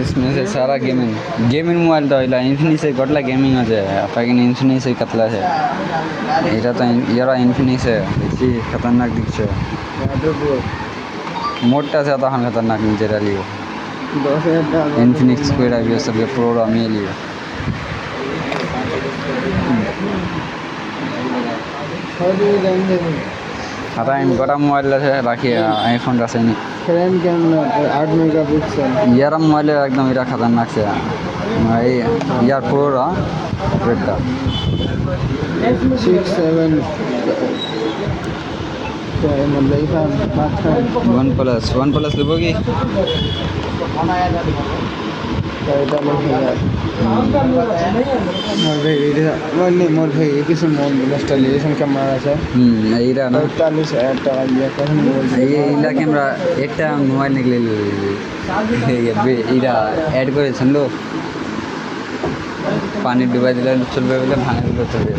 इसमें से सारा गेमिंग मोबाइल तो इला इन्फिनिक्स गटला गेमिंग আছে আপনাকে ইনফিনিক্স কাতলা আছে এটা তো ইয়ারা ইনফিনিক্স বেশি खतरनाक দিচ্ছে मोटा से तो हम खतरनाक नीचे लियो 10,000 টাকা इन्फिनिक्स को भी सब प्रो रमी लियो आता इन गोटा मोबाइल আছে বাকি আইফোন আছে নি फ्रंट कैमरा 8 मेगापिक्सल यार मोबाइल एकदम इरा खतरनाक से ये यार प्रो रेडा 6 7 मतलब इधर वन प्लस लेबो की এটা মোর ভাই কিছু মন স্টাইলিশন ক্যামেরা আছে এইরা না 40,000 টাকা দিয়ে কখন এইলা ক্যামেরা একটা মোবাইল নিকলে এইরা অ্যাড করেছেন লো পানি ডুবাই দিলে চলবে বলে ভাঙা দিলে চলবে